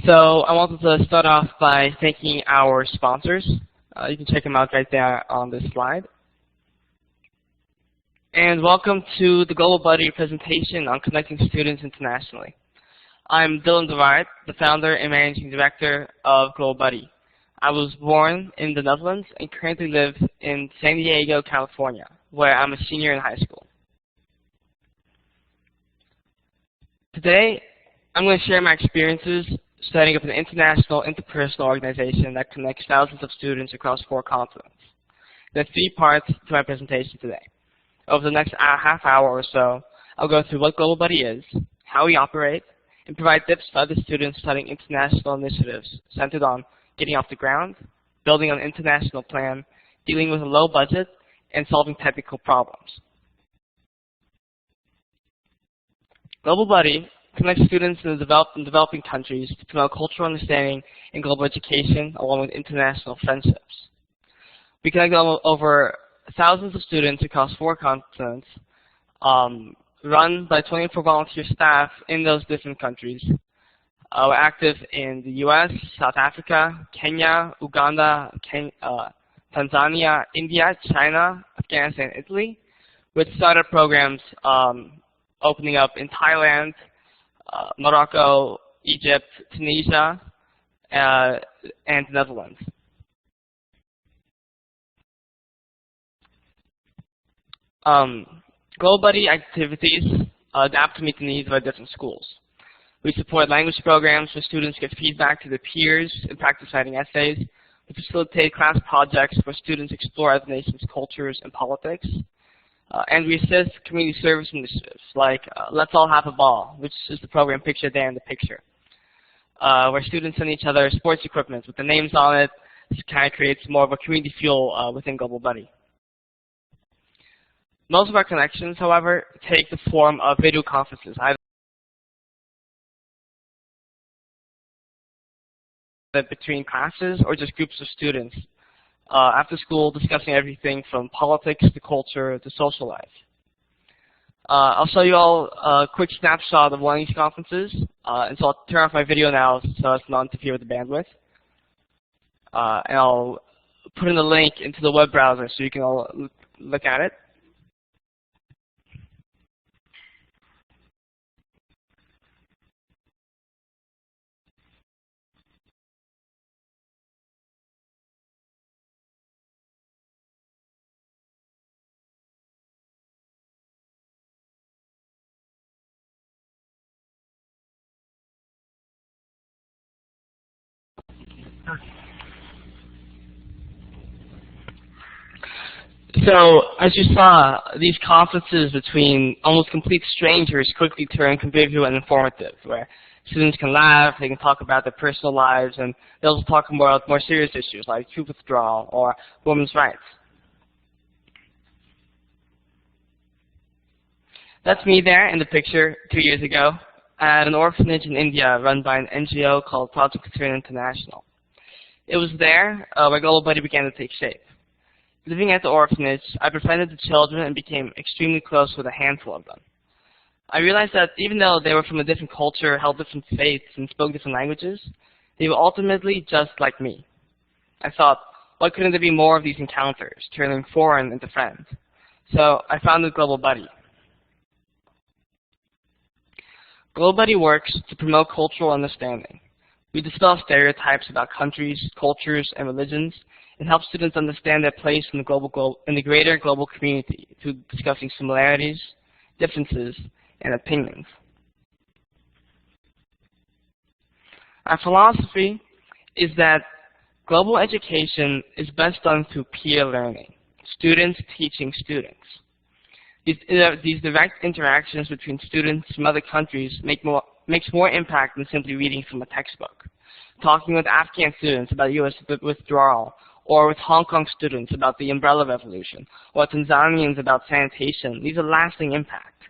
So I wanted to start off by thanking our sponsors. You can check them out right there on this slide. And welcome to the Global Buddy presentation on connecting students internationally. I'm Dylan Waart, the founder and managing director of Global Buddy. I was born in the Netherlands and currently live in San Diego, California, where I'm a senior in high school. Today, I'm going to share my experiences setting up an international interpersonal organization that connects thousands of students across 4 continents. There are 3 parts to my presentation today. Over the next half hour or so, I'll go through what Global Buddy is, how we operate, and provide tips to other students studying international initiatives centered on getting off the ground, building an international plan, dealing with a low budget, and solving technical problems. Global Buddy connects students in developing countries to promote cultural understanding and global education along with international friendships. We connect over thousands of students across 4 continents, run by 24 volunteer staff in those different countries. We're active in the US, South Africa, Kenya, Uganda, Tanzania, India, China, Afghanistan, and Italy, with startup programs opening up in Thailand, Morocco, Egypt, Tunisia, and the Netherlands. Global Buddy activities adapt to meet the needs of our different schools. We support language programs where students get feedback to their peers and practice writing essays. We facilitate class projects where students explore other nations' cultures and politics. And we assist community service initiatives like Let's All Have a Ball, which is the program pictured there in the picture, where students send each other sports equipment with the names on it. This kind of creates more of a community feel within Global Buddy. Most of our connections, however, take the form of video conferences, either between classes or just groups of students after school, discussing everything from politics to culture to social life. I'll show you all a quick snapshot of one of these conferences, and so I'll turn off my video now so as not to interfere with the bandwidth. And I'll put in the link into the web browser so you can all look at it. So, as you saw, these conferences between almost complete strangers quickly turn convivial and informative, where students can laugh, they can talk about their personal lives, and they'll also talk about more serious issues like troop withdrawal or women's rights. That's me there in the picture 2 years ago at an orphanage in India run by an NGO called Project Concern International. It was there where Global Buddy began to take shape. Living at the orphanage, I befriended the children and became extremely close with a handful of them. I realized that even though they were from a different culture, held different faiths, and spoke different languages, they were ultimately just like me. I thought, why couldn't there be more of these encounters, turning foreign into friends? So I founded Global Buddy. Global Buddy works to promote cultural understanding. We dispel stereotypes about countries, cultures, and religions, and help students understand their place in the greater global community through discussing similarities, differences, and opinions. Our philosophy is that global education is best done through peer learning, students teaching students. These direct interactions between students from other countries makes more impact than simply reading from a textbook. Talking with Afghan students about U.S. withdrawal, or with Hong Kong students about the Umbrella Revolution, or Tanzanians about sanitation, leaves a lasting impact.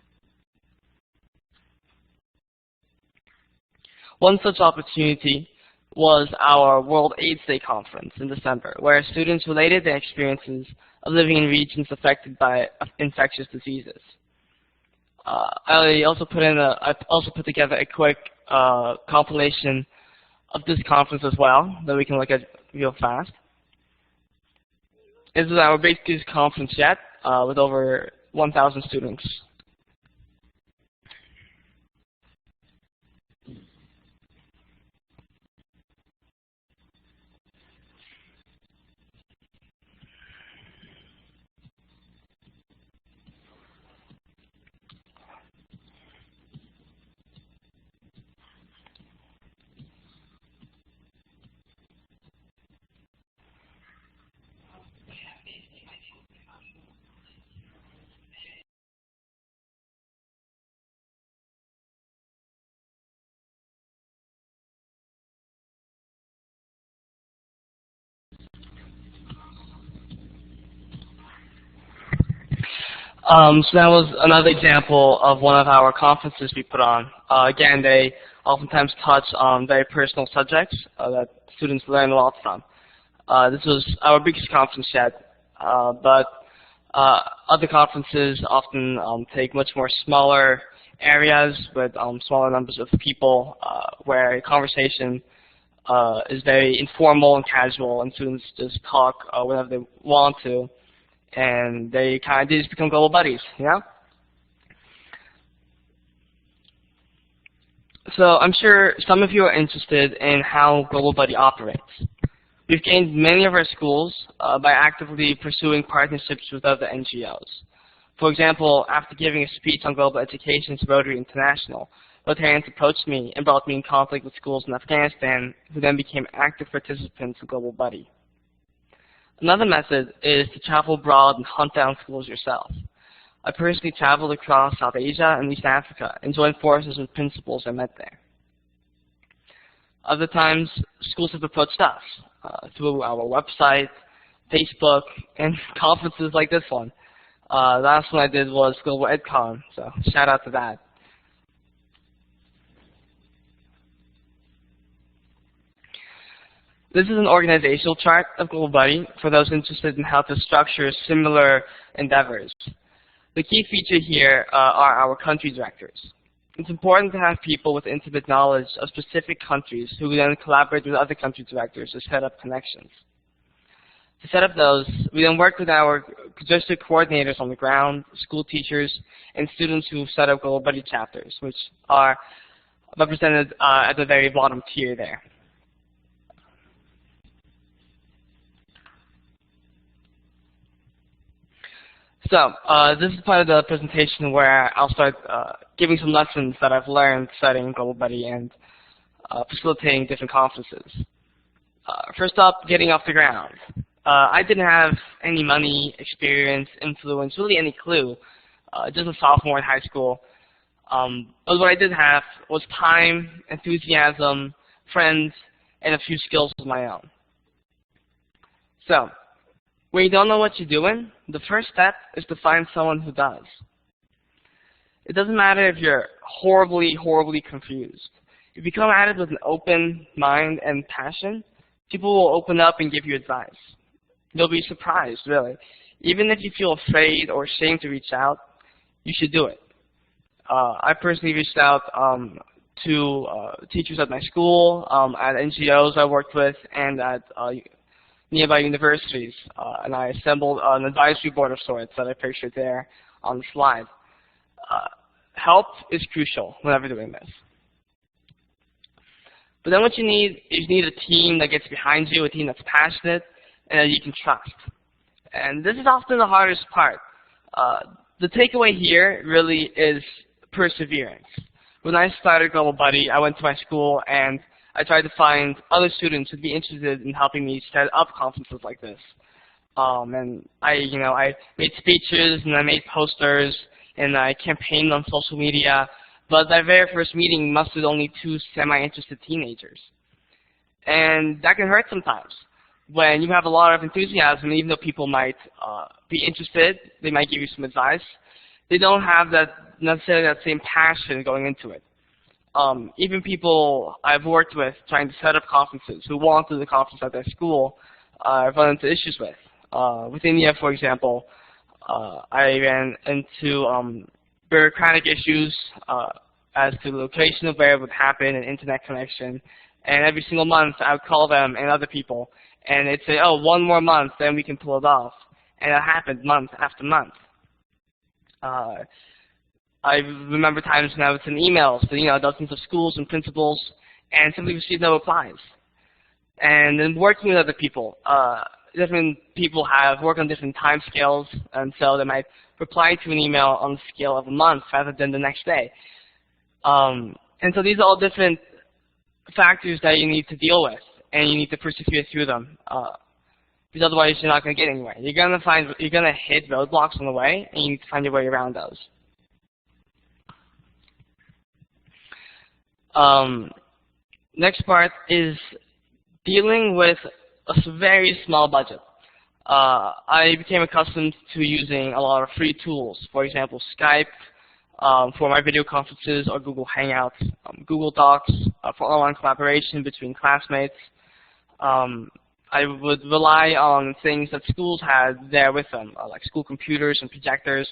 One such opportunity was our World AIDS Day conference in December, where students related their experiences of living in regions affected by infectious diseases. I also put together a quick compilation of this conference as well that we can look at real fast. This is our biggest conference yet, with over 1,000 students. So that was another example of one of our conferences we put on. Again, they oftentimes touch on very personal subjects that students learn a lot from. This was our biggest conference yet, but other conferences often take much more smaller areas with smaller numbers of people, where conversation is very informal and casual, and students just talk whenever they want to. And they just become global buddies, you know? So I'm sure some of you are interested in how Global Buddy operates. We've gained many of our schools by actively pursuing partnerships with other NGOs. For example, after giving a speech on global education to Rotary International, Rotarians approached me and brought me in contact with schools in Afghanistan, who then became active participants in Global Buddy. Another method is to travel abroad and hunt down schools yourself. I personally traveled across South Asia and East Africa and joined forces with principals I met there. Other times, schools have approached us through our website, Facebook, and conferences like this one. The last one I did was Global EdCon, so shout out to that. This is an organizational chart of Global Buddy for those interested in how to structure similar endeavors. The key feature here are our country directors. It's important to have people with intimate knowledge of specific countries who then collaborate with other country directors to set up connections. To set up those, we then work with our district coordinators on the ground, school teachers, and students who set up Global Buddy chapters, which are represented at the very bottom tier there. So this is part of the presentation where I'll start giving some lessons that I've learned studying Global Buddy and facilitating different conferences. First up, getting off the ground. I didn't have any money, experience, influence, really any clue, just a sophomore in high school. But what I did have was time, enthusiasm, friends, and a few skills of my own. So, when you don't know what you're doing, the first step is to find someone who does. It doesn't matter if you're horribly, horribly confused. If you come at it with an open mind and passion, people will open up and give you advice. You'll be surprised, really. Even if you feel afraid or ashamed to reach out, you should do it. I personally reached out to teachers at my school, at NGOs I worked with, and at nearby universities, and I assembled an advisory board of sorts that I pictured there on the slide. Help is crucial whenever doing this. But then what you need is you need a team that gets behind you, a team that's passionate, and that you can trust. And this is often the hardest part. The takeaway here really is perseverance. When I started Global Buddy, I went to my school and I tried to find other students who'd be interested in helping me set up conferences like this. And I made speeches and I made posters and I campaigned on social media. But that very first meeting mustered only 2 semi-interested teenagers. And that can hurt sometimes. When you have a lot of enthusiasm, even though people might be interested, they might give you some advice, they don't have necessarily that same passion going into it. Even people I've worked with trying to set up conferences who want to do the conference at their school, I've run into issues with. With India, for example, I ran into bureaucratic issues as to the location of where it would happen and internet connection. And every single month, I would call them and other people, and they'd say, "Oh, one more month, then we can pull it off." And that happened month after month. I remember times when I would send emails to dozens of schools and principals, and simply received no replies. And then working with other people, different people have work on different time scales, and so they might reply to an email on the scale of a month rather than the next day. And so these are all different factors that you need to deal with, and you need to persevere through them. Because otherwise, you're not going to get anywhere. You're gonna hit roadblocks on the way, and you need to find your way around those. Next part is dealing with a very small budget. I became accustomed to using a lot of free tools. For example, Skype for my video conferences, or Google Hangouts, Google Docs for online collaboration between classmates. I would rely on things that schools had there with them, like school computers and projectors.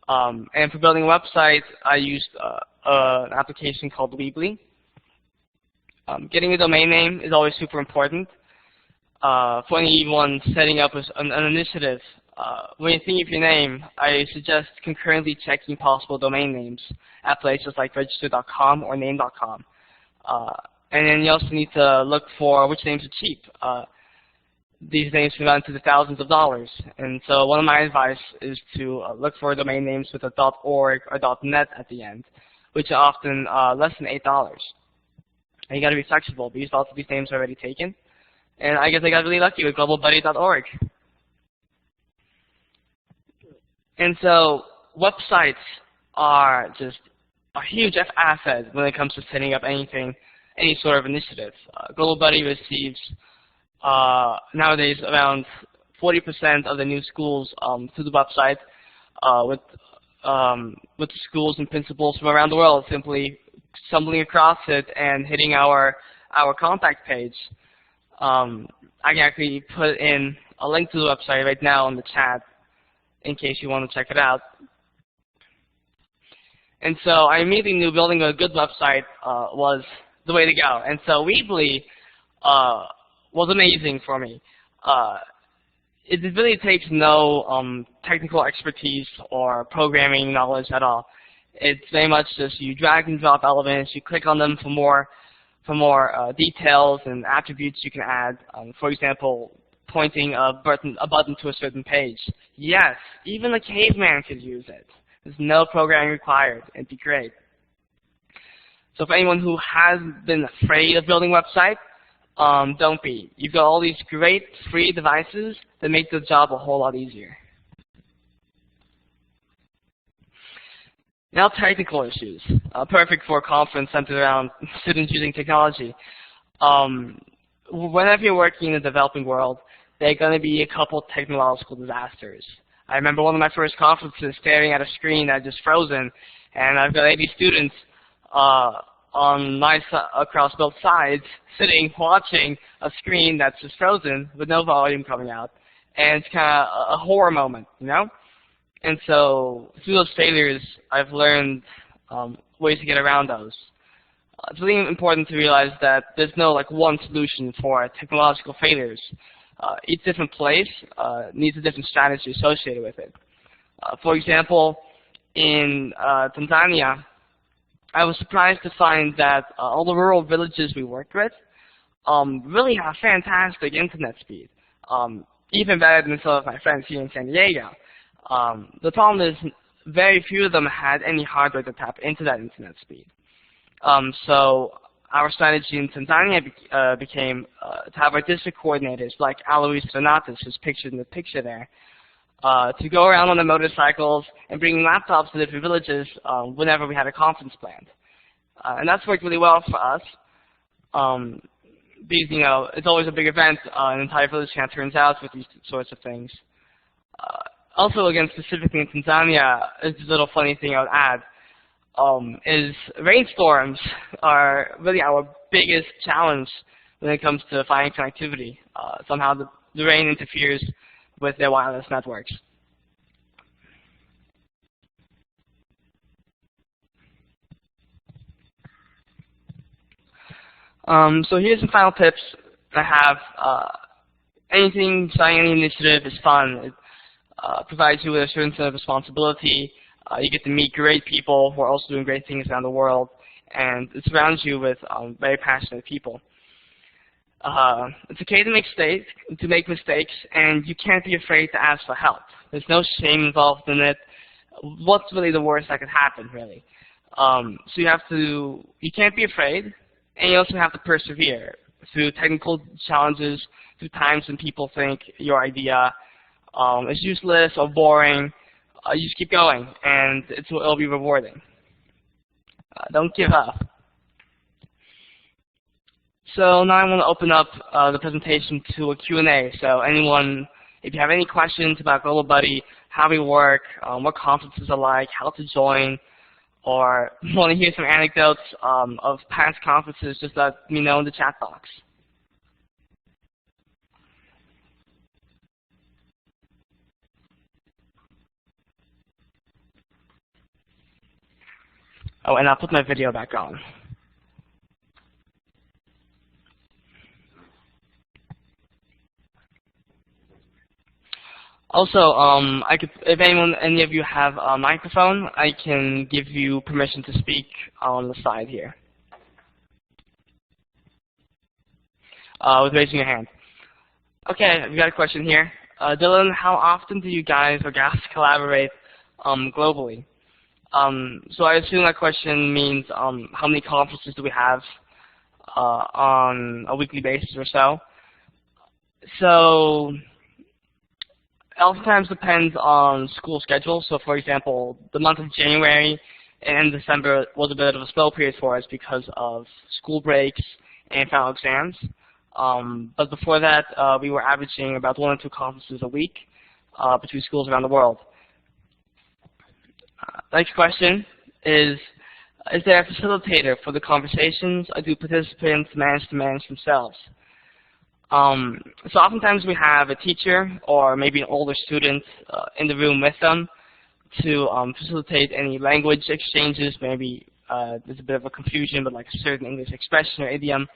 And for building a website, I used an application called Weebly. Getting a domain name is always super important. For anyone setting up an initiative, when you think of your name, I suggest concurrently checking possible domain names at places like register.com or name.com. And then you also need to look for which names are cheap. These names can run to the thousands of dollars. And so one of my advice is to look for domain names with a .org or .net at the end, which are often less than $8. And you got to be flexible because lots of these names are already taken. And I guess I got really lucky with globalbuddy.org. And so websites are just a huge asset when it comes to setting up anything, any sort of initiative. GlobalBuddy receives nowadays around 40% of the new schools to the website, with schools and principals from around the world simply stumbling across it and hitting our contact page. I can actually put in a link to the website right now in the chat in case you want to check it out. And so I immediately knew building a good website was the way to go. And so Weebly was amazing for me. It really takes no technical expertise or programming knowledge at all. It's very much just you drag and drop elements, you click on them for more details and attributes you can add. For example, pointing a button to a certain page. Yes, even a caveman could use it. There's no programming required. It'd be great. So for anyone who has been afraid of building a website, don't be. You've got all these great free devices that make the job a whole lot easier. Now technical issues, perfect for a conference centered around students using technology. Whenever you're working in the developing world, there are going to be a couple technological disasters. I remember one of my first conferences staring at a screen that just frozen, and I've got 80 students across both sides sitting watching a screen that's just frozen with no volume coming out. And it's kind of a horror moment, you know? And so through those failures, I've learned ways to get around those. It's really important to realize that there's no one solution for technological failures. Each different place needs a different strategy associated with it. For example, in Tanzania, I was surprised to find that all the rural villages we worked with really have fantastic internet speed, even better than some of my friends here in San Diego. The problem is very few of them had any hardware to tap into that internet speed. So our strategy in Tanzania became to have our district coordinators, like Alois Donatus, who's pictured in the picture there, to go around on their motorcycles and bring laptops to different villages whenever we had a conference planned. And that's worked really well for us. Because, it's always a big event, an entire village kind of turns out with these sorts of things. Also, again, specifically in Tanzania, this is a little funny thing I would add, is rainstorms are really our biggest challenge when it comes to finding connectivity. Somehow the rain interferes with their wireless networks. So here's some final tips I have. Starting any initiative is fun. It provides you with a certain sense of responsibility. You get to meet great people who are also doing great things around the world, and it surrounds you with very passionate people. It's okay to make mistakes, and you can't be afraid to ask for help. There's no shame involved in it. What's really the worst that could happen, really? So you can't be afraid, and you also have to persevere through technical challenges, through times when people think your idea is useless or boring. You just keep going, and it'll be rewarding. Don't give up. So now I want to open up the presentation to a Q&A. So anyone, if you have any questions about Global Buddy, how we work, what conferences are like, how to join, or want to hear some anecdotes of past conferences, just let me know in the chat box. Oh, and I'll put my video back on. Also, if any of you have a microphone, I can give you permission to speak on the side here with raising your hand. Okay, we got a question here. Dylan, how often do you guys or gals collaborate globally? So I assume that question means how many conferences do we have on a weekly basis or so. So oftentimes depends on school schedule. So for example, the month of January and December was a bit of a slow period for us because of school breaks and final exams. But before that, we were averaging about 1 or 2 conferences a week between schools around the world. Next question is there a facilitator for the conversations, or do participants manage to manage themselves? So oftentimes we have a teacher or maybe an older student in the room with them to facilitate any language exchanges. Maybe there's a bit of a confusion, but like a certain English expression or idiom.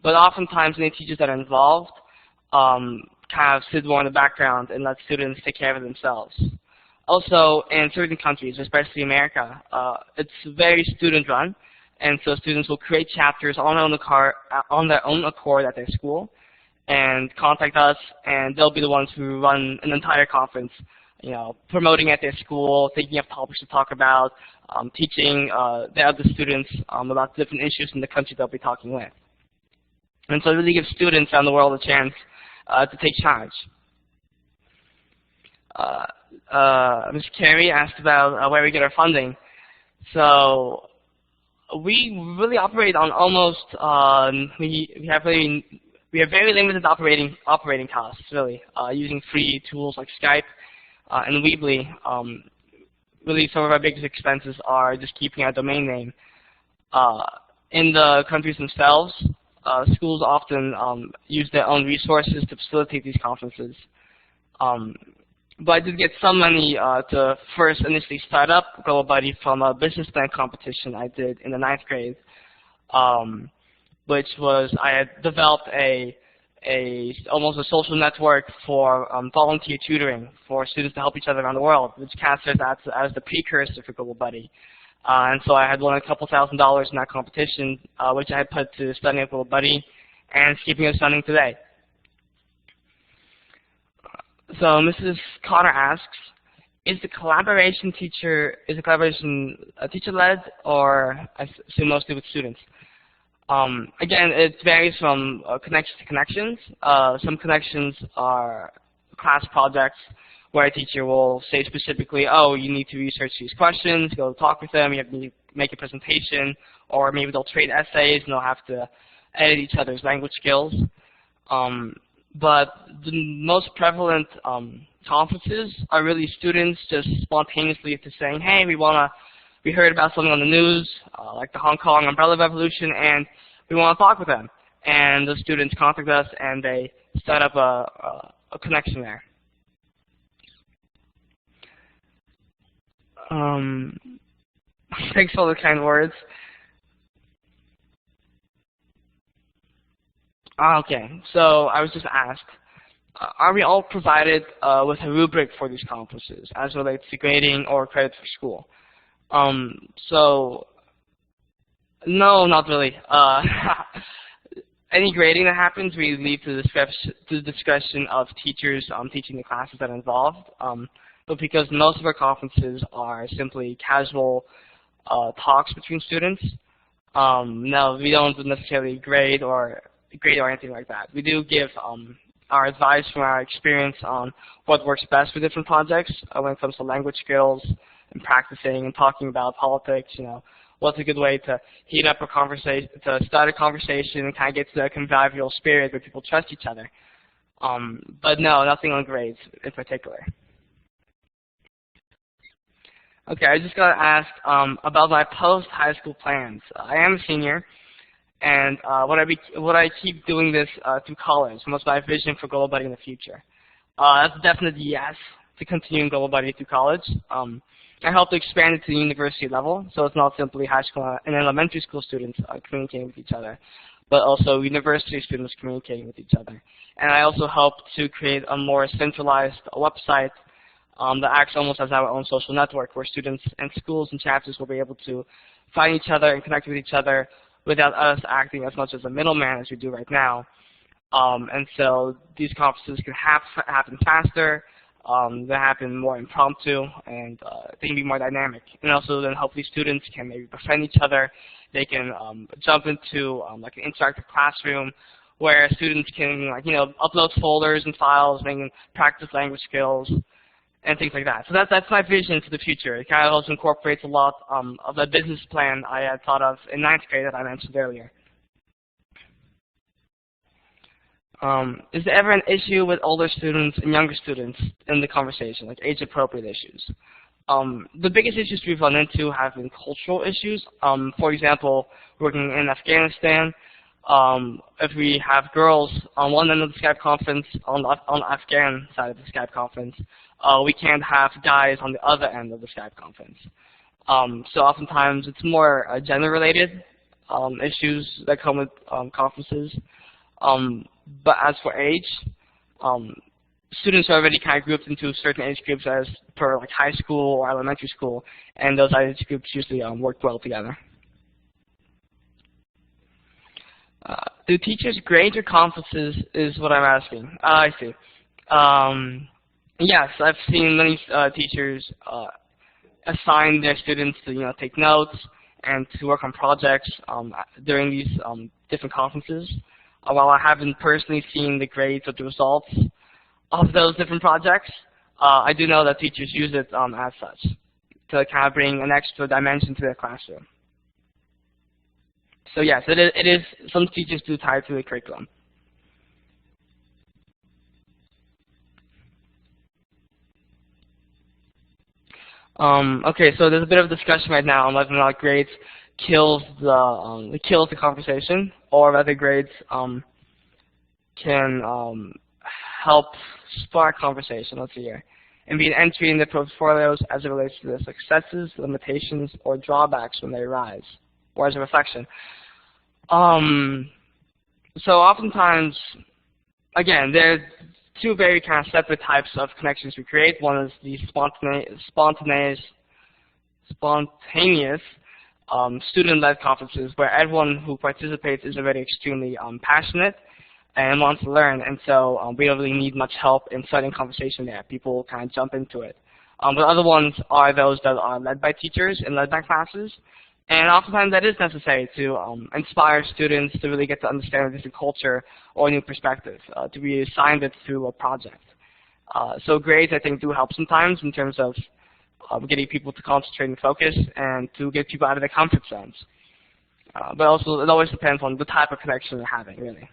But oftentimes any teachers that are involved kind of sit more in the background and let students take care of themselves. Also, in certain countries, especially America, it's very student-run, and so students will create chapters on their own accord at their school and contact us, and they'll be the ones who run an entire conference, promoting at their school, thinking of topics to talk about, teaching the other students about different issues in the country they'll be talking with. And so it really gives students around the world a chance to take charge. Ms. Carey asked about where we get our funding. So we really operate on almost we have very limited operating costs, really, using free tools like Skype and Weebly. Really, some of our biggest expenses are just keeping our domain name. In the countries themselves, schools often use their own resources to facilitate these conferences. But I did get some money to first initially start up Global Buddy from a business plan competition I did in the 9th grade, which was I had developed almost a social network for volunteer tutoring for students to help each other around the world, which kind of serves as the precursor for Global Buddy. And so I had won a couple $1,000s in that competition, which I had put to studying at Global Buddy, and it's keeping us running today. So Mrs. Connor asks, is the collaboration teacher-led, or I assume mostly with students? Again, it varies from connection to connections. Some connections are class projects where a teacher will say specifically, oh, you need to research these questions, go talk with them, you have to make a presentation, or maybe they'll trade essays and they'll have to edit each other's language skills. But the most prevalent conferences are really students just spontaneously saying, hey, we heard about something on the news, like the Hong Kong umbrella revolution, and we want to talk with them. And the students contact us, and they set up a connection there. Thanks for all the kind words. Okay, so I was just asked, are we all provided with a rubric for these conferences as relates to grading or credit for school? So no, not really. Any grading that happens, we leave to the discretion of teachers teaching the classes that are involved. But because most of our conferences are simply casual talks between students, no, we don't necessarily grade or anything like that. We do give our advice from our experience on what works best for different projects when it comes to language skills and practicing and talking about politics. What's a good way to heat up a conversation, to start a conversation and kind of get to that convivial spirit where people trust each other. But no, nothing on grades in particular. Okay, I just got asked about my post-high school plans. I am a senior, and would I keep doing this through college? What's my vision for Global Buddy in the future? That's definitely yes to continuing Global Buddy through college. I hope to expand it to the university level, so it's not simply high school and elementary school students communicating with each other, but also university students communicating with each other. And I also hope to create a more centralized website that acts almost as our own social network, where students and schools and chapters will be able to find each other and connect with each other without us acting as much as a middleman as we do right now. And so these conferences can happen faster, they happen more impromptu, and they can be more dynamic. And also then hopefully students can maybe befriend each other. They can jump into like an interactive classroom where students can upload folders and files, they can practice language skills and things like that. So that's my vision for the future. It kind of also incorporates a lot of the business plan I had thought of in 9th grade that I mentioned earlier. Is there ever an issue with older students and younger students in the conversation, like age-appropriate issues? The biggest issues we've run into have been cultural issues. For example, working in Afghanistan, if we have girls on one end of the Skype conference, on the Afghan side of the Skype conference, we can't have guys on the other end of the Skype conference. So oftentimes it's more gender-related issues that come with conferences. But as for age, students are already kind of grouped into certain age groups as per like high school or elementary school, and those age groups usually work well together. Do teachers grade your conferences is what I'm asking. I see. Yes, I've seen many teachers assign their students to take notes and to work on projects during these different conferences. While I haven't personally seen the grades or the results of those different projects, I do know that teachers use it as such to kind of bring an extra dimension to their classroom. So yes, it is. Some teachers do tie it to the curriculum. Okay, so there's a bit of discussion right now on whether or not grades kills the conversation, or whether grades can help spark conversation. Let's see here, and be an entry in the portfolios as it relates to the successes, limitations, or drawbacks when they arise, or as a reflection. So oftentimes, again, there are two very kind of separate types of connections we create. One is the spontaneous student-led conferences, where everyone who participates is already extremely passionate and wants to learn, and so we don't really need much help in starting conversation there. People kind of jump into it. But other ones are those that are led by teachers and led by classes, and oftentimes that is necessary to inspire students to really get to understand a different culture or a new perspective, to be assigned it through a project. So grades, I think, do help sometimes in terms of getting people to concentrate and focus and to get people out of their comfort zones. But also, it always depends on the type of connection you're having, really.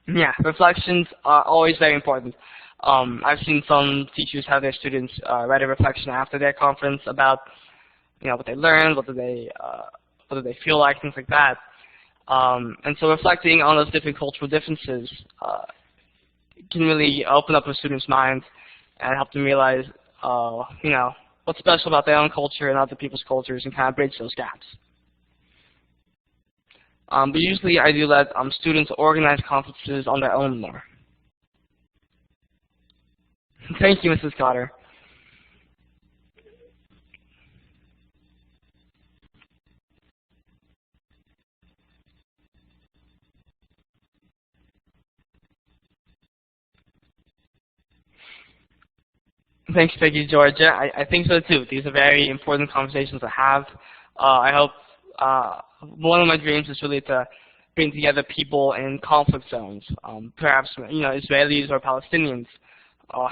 Yeah, reflections are always very important. I've seen some teachers have their students write a reflection after their conference about, what they learned, what do they feel like, things like that. And so reflecting on those different cultural differences can really open up a student's mind and help them realize, what's special about their own culture and other people's cultures, and kind of bridge those gaps. But usually I do let students organize conferences on their own more. Thank you, Mrs. Cotter. Thanks, Peggy, Georgia. I think so too. These are very important conversations to have. I hope one of my dreams is really to bring together people in conflict zones, perhaps Israelis or Palestinians,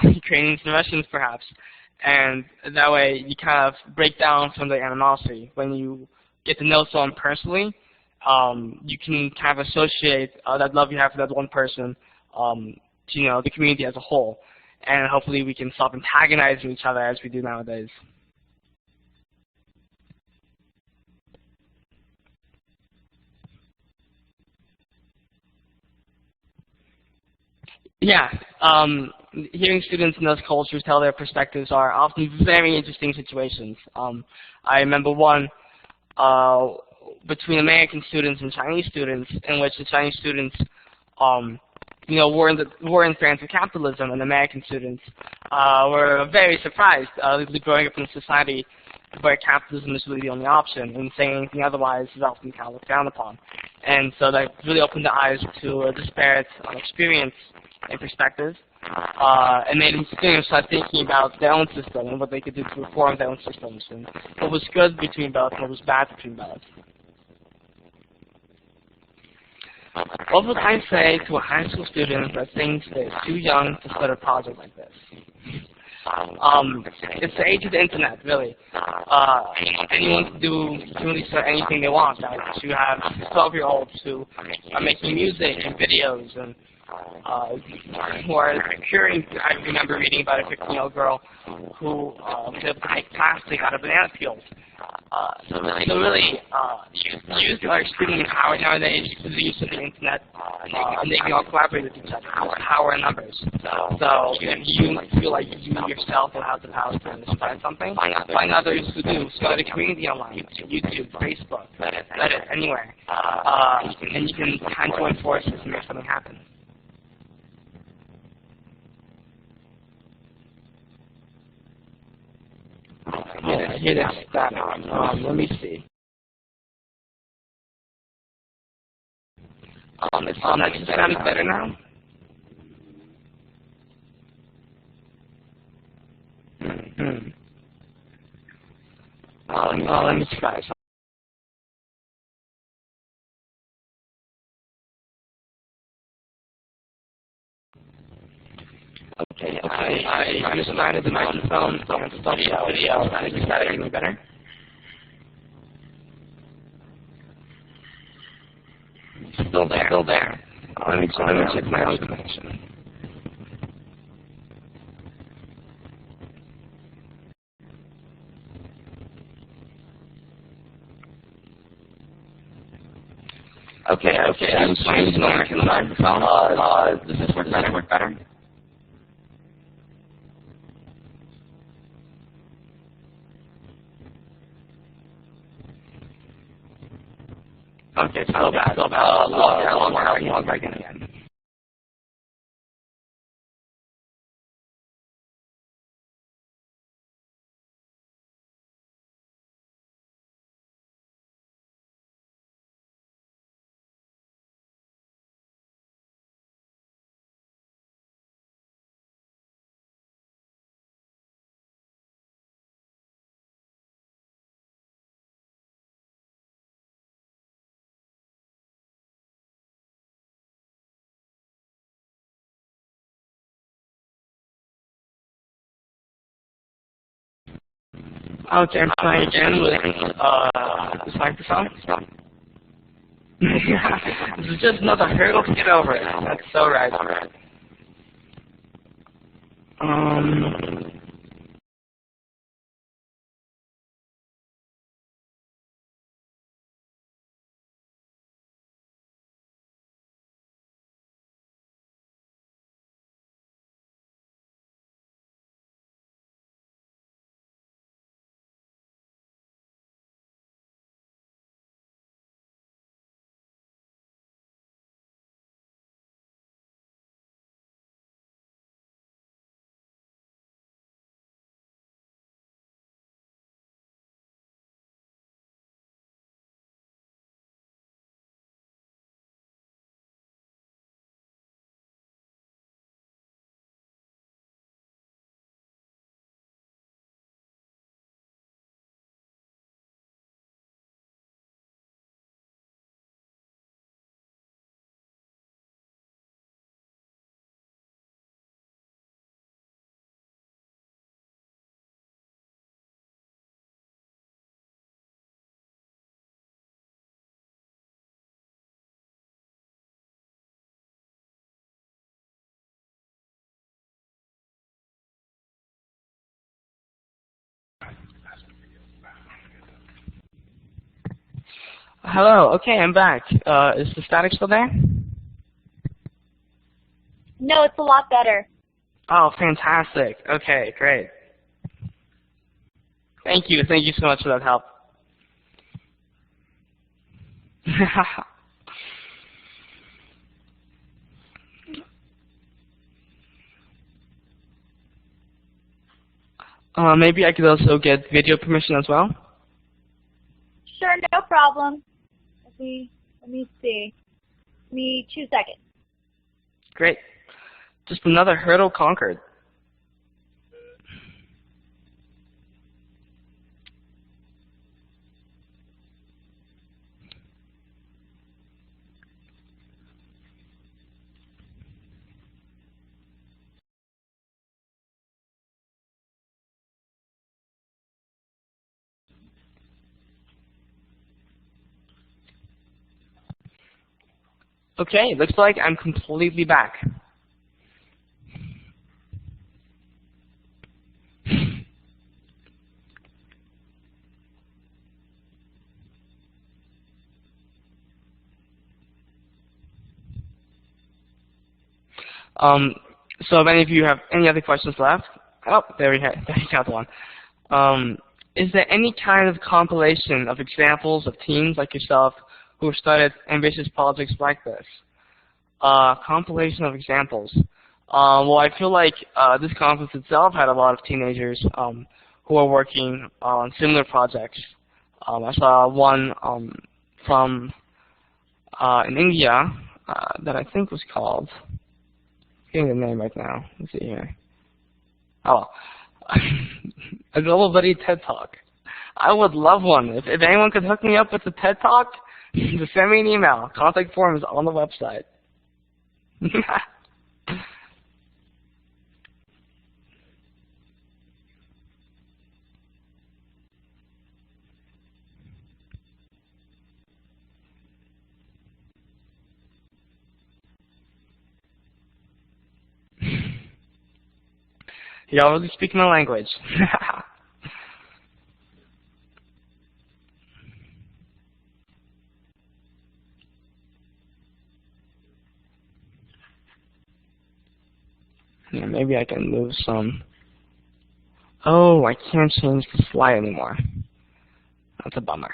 Ukrainians and Russians perhaps, and that way you kind of break down some of the animosity. When you get to know someone personally, you can kind of associate that love you have for that one person to the community as a whole. And hopefully we can stop antagonizing each other as we do nowadays. Yeah, hearing students in those cultures tell their perspectives are often very interesting situations. I remember one between American students and Chinese students, in which the Chinese students were in fans of capitalism, and American students were very surprised, growing up in a society where capitalism is really the only option, and saying anything otherwise is often kind of looked down upon. And so that really opened their eyes to a disparate experience and perspective, and made them start thinking about their own system and what they could do to reform their own systems, and what was good between both and what was bad between both. What would I say to a high school student that thinks they're too young to start a project like this? It's the age of the internet, really. Anyone can really start anything they want. You have 12-year-olds who are making music and videos and who are curing. I remember reading about a 15-year-old girl who was able to make plastic out of banana peels. So really, youth are extremely empowered nowadays because of the use of the internet, and they can all collaborate with each other. Power in numbers. So you feel like you yourself will have the power to spread something. Find others who do. Start a community online, YouTube, Facebook, Reddit, anywhere, and you can kind of join forces and make something happen. Here that's that. Let me see. Is it sounding better now? Let me try something. Okay, I decided the microphone and stop the video. Is that any better? Still there. Let me check my own connection. Okay, I'm using the microphone. Does this work better? Okay, so bad. Log back in again. Okay, I'm trying again with this microphone. This is just another hurdle to get over. That's so right. Hello. Okay, I'm back. Is the static still there? No, it's a lot better. Oh, fantastic. Okay, great. Thank you. Thank you so much for that help. Maybe I could also get video permission as well. Sure, no problem. Let me see. Give me 2 seconds. Great. Just another hurdle conquered. Okay, looks like I'm completely back. So if any of you have any other questions left, oh, there you have one. Is there any kind of compilation of examples of teams like yourself who have started ambitious projects like this? Compilation of examples. Well, I feel like this conference itself had a lot of teenagers who are working on similar projects. I saw one from in India that I think was called, I'm getting the name right now. Let's see here. Oh, a Global Buddy TED Talk. I would love one. If anyone could hook me up with a TED Talk, just send me an email. Contact form is on the website. Y'all really speak my language. Yeah, maybe I can move some. Oh, I can't change the slide anymore. That's a bummer.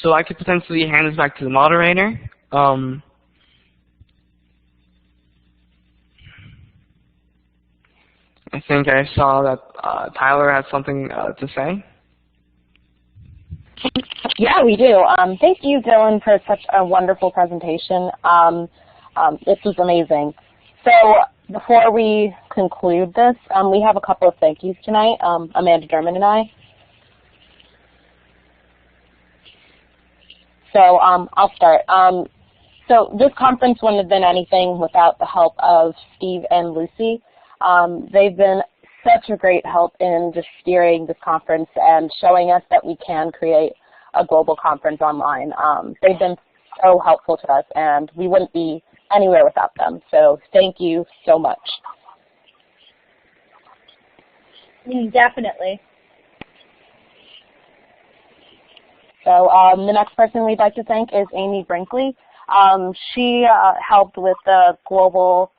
So I could potentially hand this back to the moderator. I think I saw that Tyler had something to say. Yeah, we do. Thank you, Dylan, for such a wonderful presentation. This was amazing. So before we conclude this, we have a couple of thank yous tonight, Amanda Derman and I. So I'll start. So this conference wouldn't have been anything without the help of Steve and Lucy. They've been such a great help in just steering this conference and showing us that we can create a global conference online. They've been so helpful to us, and we wouldn't be anywhere without them. So thank you so much. Definitely. So the next person we'd like to thank is Amy Brinkley. She helped with the global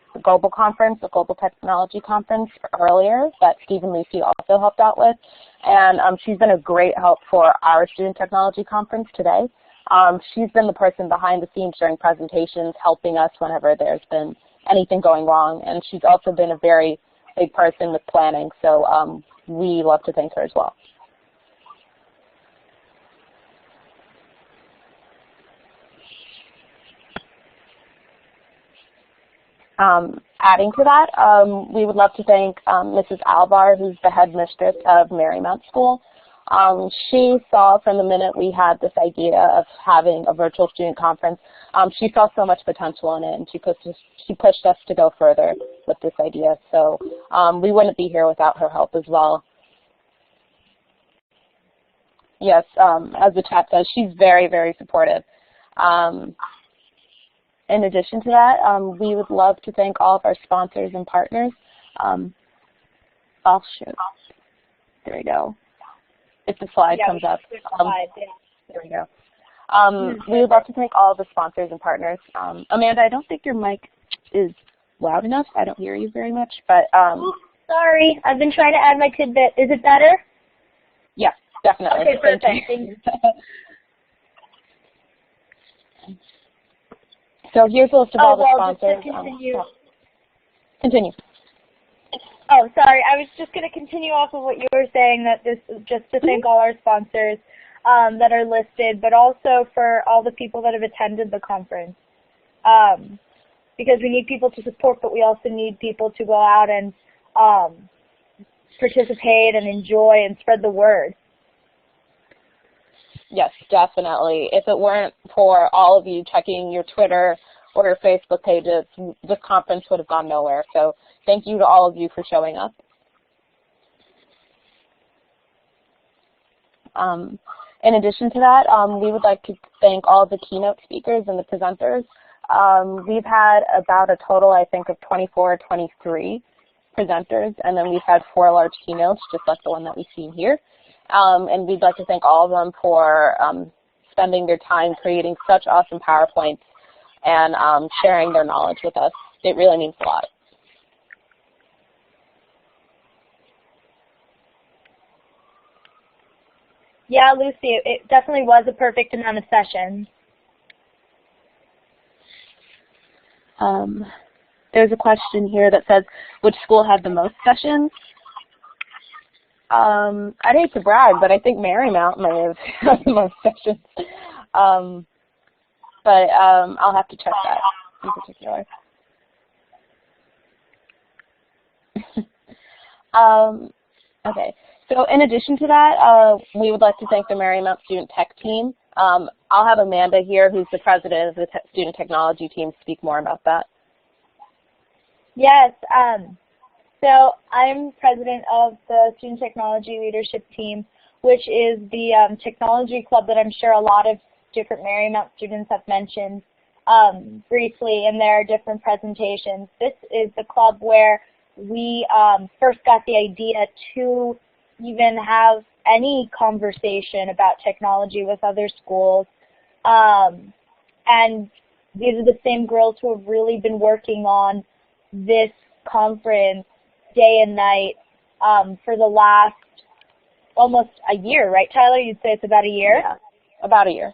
conference, the Global Technology Conference earlier that Steve and Lucy also helped out with. And she's been a great help for our Student Technology Conference today. She's been the person behind the scenes during presentations, helping us whenever there's been anything going wrong. And she's also been a very big person with planning, so we love to thank her as well. Adding to that, we would love to thank Mrs. Alvar, who's the headmistress of Marymount School. She saw from the minute we had this idea of having a virtual student conference, she saw so much potential in it, and she pushed us to go further with this idea. So we wouldn't be here without her help as well. Yes, as the chat says, she's very, very supportive. In addition to that, we would love to thank all of our sponsors and partners. I'll shoot. There we go. If the slide comes up. There we go. We would love to thank all of the sponsors and partners. Amanda, I don't think your mic is loud enough. I don't hear you very much. But oops, sorry. I've been trying to add my tidbit. Is it better? Yes, definitely. Okay, perfect. Thank you. So here's a list of all the sponsors. Just to continue. Continue. Oh, sorry. I was just going to continue off of what you were saying, that this is just to thank all our sponsors that are listed, but also for all the people that have attended the conference. Because we need people to support, but we also need people to go out and participate and enjoy and spread the word. Yes, definitely. If it weren't for all of you checking your Twitter or your Facebook pages, this conference would have gone nowhere. So thank you to all of you for showing up. In addition to that, we would like to thank all of the keynote speakers and the presenters. We've had about a total, I think, of 24 or 23 presenters, and then we've had 4 large keynotes, just like the one that we've seen here. And we'd like to thank all of them for spending their time creating such awesome PowerPoints and sharing their knowledge with us. It really means a lot. Yeah, Lucy, it definitely was a perfect amount of sessions. There's a question here that says, which school had the most sessions? I'd hate to brag, but I think Marymount may have had the most sessions. But I'll have to check that in particular. Okay, so in addition to that, we would like to thank the Marymount Student Tech Team. I'll have Amanda here, who's the president of the Student Technology Team, speak more about that. Yes. So I'm president of the Student Technology Leadership Team, which is the technology club that I'm sure a lot of different Marymount students have mentioned briefly in their different presentations. This is the club where we first got the idea to even have any conversation about technology with other schools. And these are the same girls who have really been working on this conference day and night for the last almost a year, right, Tyler? You'd say it's about a year? Yeah, about a year.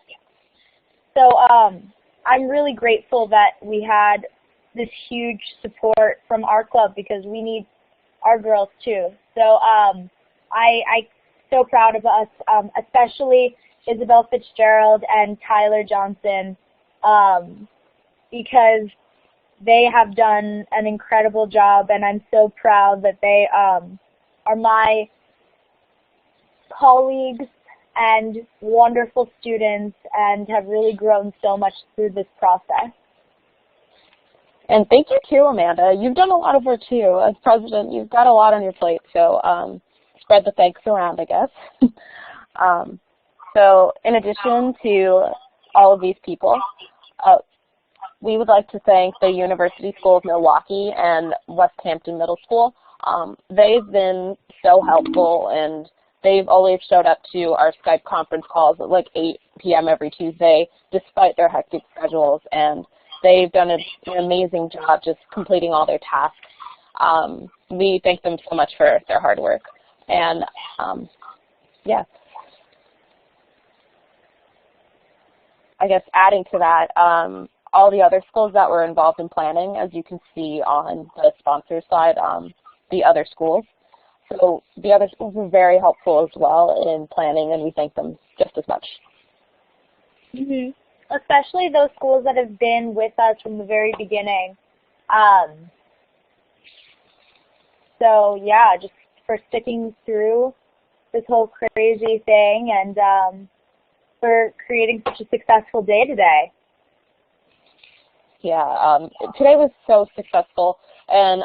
So I'm really grateful that we had this huge support from our club, because we need our girls too. So I'm so proud of us, especially Isabel Fitzgerald and Tyler Johnson, because they have done an incredible job, and I'm so proud that they are my colleagues and wonderful students and have really grown so much through this process. And thank you too, Amanda. You've done a lot of work too. As president, you've got a lot on your plate, so spread the thanks around, I guess. So in addition to all of these people, we would like to thank the University School of Milwaukee and West Hampton Middle School. They've been so helpful, and they've always showed up to our Skype conference calls at like 8 p.m. every Tuesday, despite their hectic schedules, and they've done an amazing job just completing all their tasks. We thank them so much for their hard work. And yeah. I guess adding to that, all the other schools that were involved in planning, as you can see on the sponsor side, the other schools. So the other schools were very helpful as well in planning, and we thank them just as much. Mm-hmm. Especially those schools that have been with us from the very beginning. So yeah, just for sticking through this whole crazy thing and for creating such a successful day today. Yeah, today was so successful, and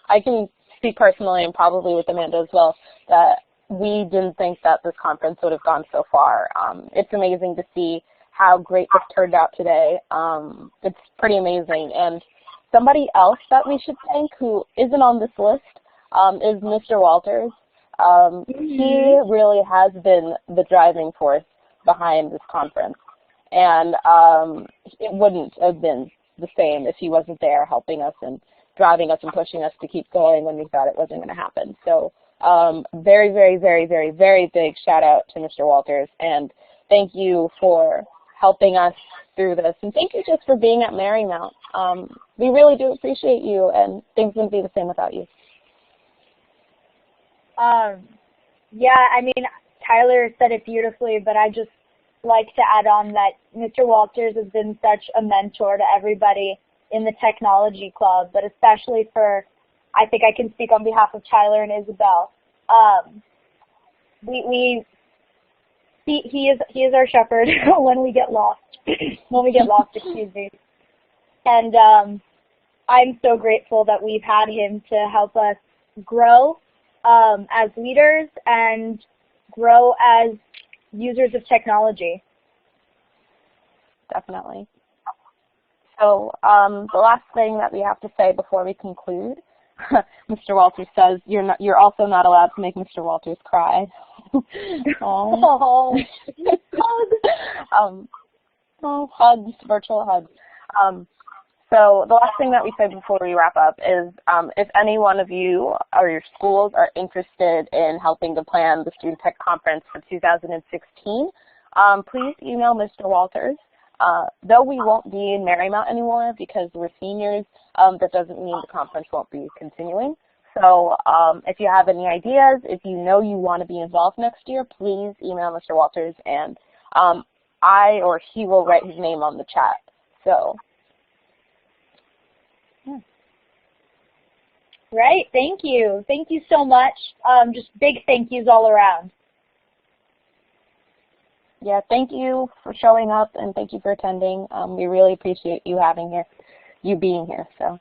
I can speak personally, and probably with Amanda as well, that we didn't think that this conference would have gone so far. It's amazing to see how great this turned out today. It's pretty amazing. And somebody else that we should thank who isn't on this list is Mr. Walters. He really has been the driving force behind this conference. And it wouldn't have been the same if he wasn't there helping us and driving us and pushing us to keep going when we thought it wasn't going to happen. So very, very, very, very, very big shout out to Mr. Walters, and thank you for helping us through this, and thank you just for being at Marymount. We really do appreciate you, and things wouldn't be the same without you. Yeah, I mean, Tyler said it beautifully, but I just like to add on that Mr. Walters has been such a mentor to everybody in the technology club, but especially for, I think I can speak on behalf of Tyler and Isabel. He is our shepherd when we get lost. Excuse me. And I'm so grateful that we've had him to help us grow as leaders and grow as users of technology. Definitely. So the last thing that we have to say before we conclude, Mr. Walters says you're also not allowed to make Mr. Walters cry. Oh. Hugs, virtual hugs. So the last thing that we say before we wrap up is if any one of you or your schools are interested in helping to plan the Student Tech Conference for 2016, please email Mr. Walters. Though we won't be in Marymount anymore because we're seniors, that doesn't mean the conference won't be continuing. So if you have any ideas, if you know you want to be involved next year, please email Mr. Walters, and I or he will write his name on the chat. So. Right, thank you. Thank you so much. Just big thank yous all around. Yeah, thank you for showing up, and thank you for attending. We really appreciate you being here. So.